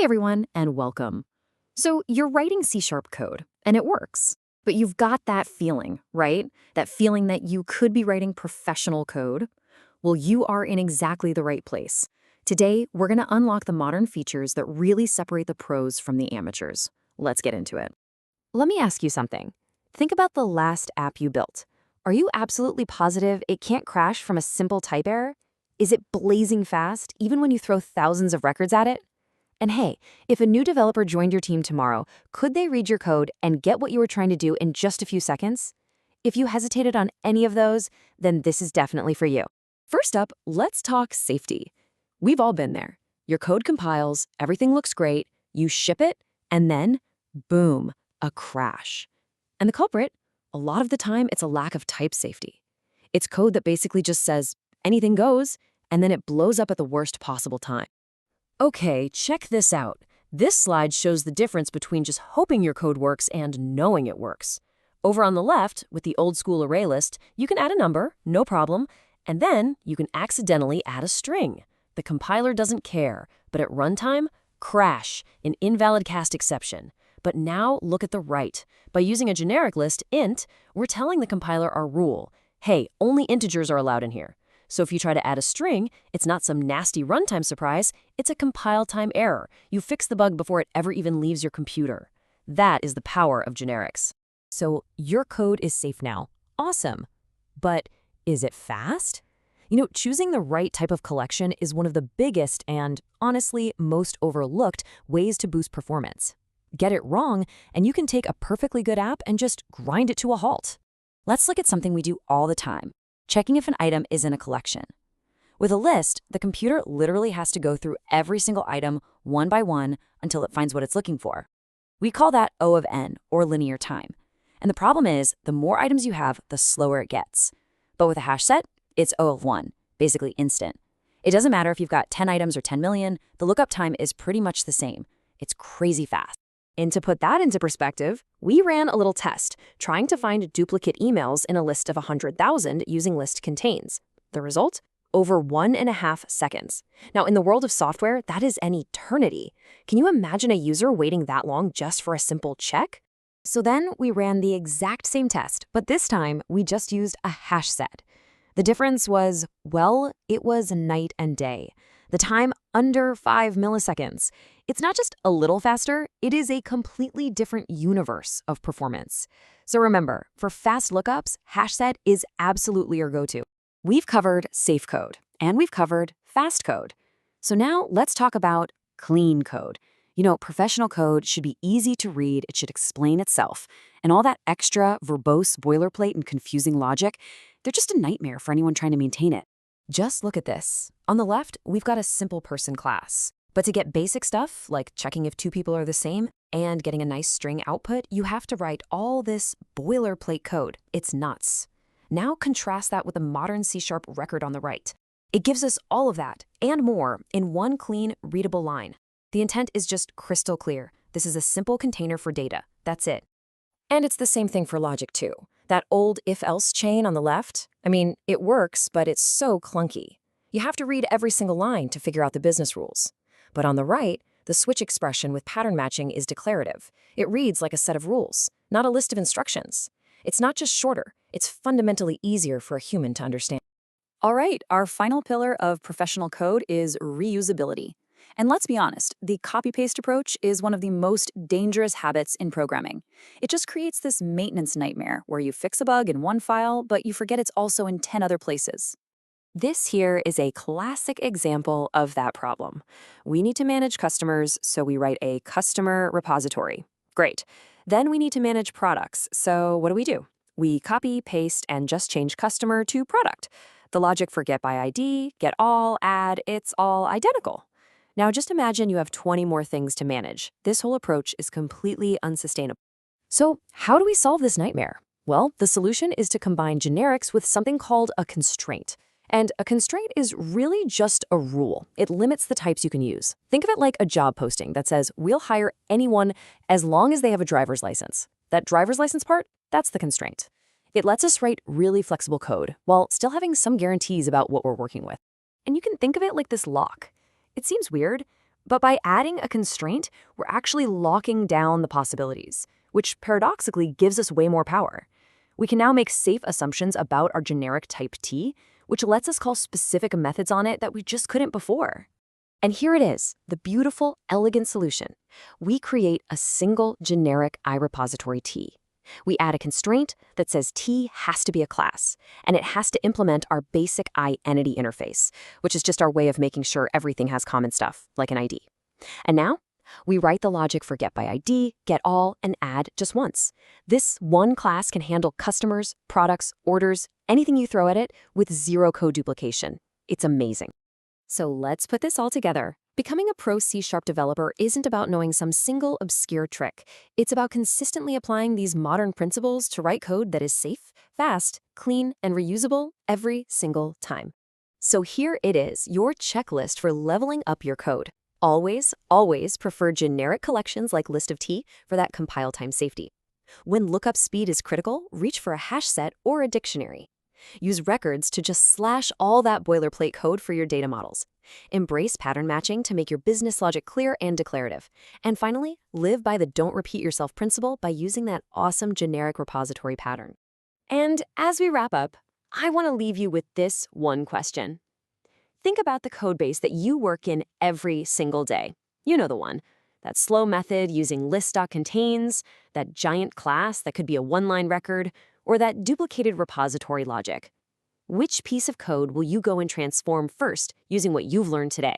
everyone, and welcome. So, you're writing C# code, and it works. But you've got that feeling, right? That feeling that you could be writing professional code. Well, you are in exactly the right place. Today, we're going to unlock the modern features that really separate the pros from the amateurs. Let's get into it. Let me ask you something. Think about the last app you built. Are you absolutely positive it can't crash from a simple type error? Is it blazing fast, even when you throw thousands of records at it? And hey, if a new developer joined your team tomorrow, could they read your code and get what you were trying to do in just a few seconds? If you hesitated on any of those, then this is definitely for you. First up, let's talk safety. We've all been there. Your code compiles, everything looks great, you ship it, and then, boom, a crash. And the culprit? A lot of the time, it's a lack of type safety. It's code that basically just says, anything goes, and then it blows up at the worst possible time. Okay, check this out. This slide shows the difference between just hoping your code works and knowing it works. Over on the left, with the old school array list, you can add a number, no problem, and then you can accidentally add a string. The compiler doesn't care, but at runtime, crash, an invalid cast exception. But now look at the right. By using a generic list, int, we're telling the compiler our rule. Hey, only integers are allowed in here. So if you try to add a string, it's not some nasty runtime surprise, it's a compile time error. You fix the bug before it ever even leaves your computer. That is the power of generics. So your code is safe now. Awesome. But is it fast? Choosing the right type of collection is one of the biggest and, honestly, most overlooked ways to boost performance. Get it wrong, and you can take a perfectly good app and just grind it to a halt. Let's look at something we do all the time. Checking if an item is in a collection. With a list, the computer literally has to go through every single item one by one until it finds what it's looking for. We call that O of n, or linear time. And the problem is, the more items you have, the slower it gets. But with a hash set, it's O of 1, basically instant. It doesn't matter if you've got 10 items or 10 million, the lookup time is pretty much the same. It's crazy fast. And to put that into perspective, we ran a little test, trying to find duplicate emails in a list of 100,000 using list contains. The result? Over 1.5 seconds. Now, in the world of software, that is an eternity. Can you imagine a user waiting that long just for a simple check? So then we ran the exact same test, but this time we just used a hash set. The difference was, well, it was night and day. The time under 5 milliseconds. It's not just a little faster, it is a completely different universe of performance. So remember, for fast lookups, HashSet is absolutely your go-to. We've covered safe code, and we've covered fast code. So now let's talk about clean code. Professional code should be easy to read, it should explain itself. And all that extra, verbose boilerplate and confusing logic, they're just a nightmare for anyone trying to maintain it. Just look at this. On the left, we've got a simple person class. But to get basic stuff, like checking if two people are the same and getting a nice string output, you have to write all this boilerplate code. It's nuts. Now contrast that with a modern C# record on the right. It gives us all of that and more in one clean, readable line. The intent is just crystal clear. This is a simple container for data. That's it. And it's the same thing for logic too. That old if-else chain on the left, it works, but it's so clunky. You have to read every single line to figure out the business rules. But on the right, the switch expression with pattern matching is declarative. It reads like a set of rules, not a list of instructions. It's not just shorter, it's fundamentally easier for a human to understand. All right, our final pillar of professional code is reusability. And let's be honest, the copy-paste approach is one of the most dangerous habits in programming. It just creates this maintenance nightmare where you fix a bug in one file, but you forget it's also in 10 other places. This here is a classic example of that problem. We need to manage customers, so we write a customer repository. Great. Then we need to manage products, so what do? We copy, paste, and just change customer to product. The logic for get by ID, get all, add, it's all identical. Now just imagine you have 20 more things to manage. This whole approach is completely unsustainable. So how do we solve this nightmare? Well, the solution is to combine generics with something called a constraint. And a constraint is really just a rule. It limits the types you can use. Think of it like a job posting that says, we'll hire anyone as long as they have a driver's license. That driver's license part, that's the constraint. It lets us write really flexible code while still having some guarantees about what we're working with. And you can think of it like this lock. It seems weird, But by adding a constraint, we're actually locking down the possibilities, which paradoxically gives us way more power. We can now make safe assumptions about our generic type T, which lets us call specific methods on it that we just couldn't before. And here it is, the beautiful, elegant solution. We create a single generic iRepository T. We add a constraint that says T has to be a class, and it has to implement our basic iEntity interface, which is just our way of making sure everything has common stuff, like an ID. And now, we write the logic for get by ID, get all, and add just once. This one class can handle customers, products, orders, anything you throw at it with zero code duplication. It's amazing. So let's put this all together. Becoming a pro C# developer isn't about knowing some single obscure trick. It's about consistently applying these modern principles to write code that is safe, fast, clean, and reusable every single time. So here it is, your checklist for leveling up your code. Always, always prefer generic collections like list of T for that compile time safety. When lookup speed is critical, reach for a hash set or a dictionary. Use records to just slash all that boilerplate code for your data models. Embrace pattern matching to make your business logic clear and declarative. And finally, live by the don't repeat yourself principle by using that awesome generic repository pattern. And as we wrap up, I want to leave you with this one question. Think about the code base that you work in every single day. You know the one. That slow method using list.contains, that giant class that could be a one-line record, or that duplicated repository logic. Which piece of code will you go and transform first using what you've learned today?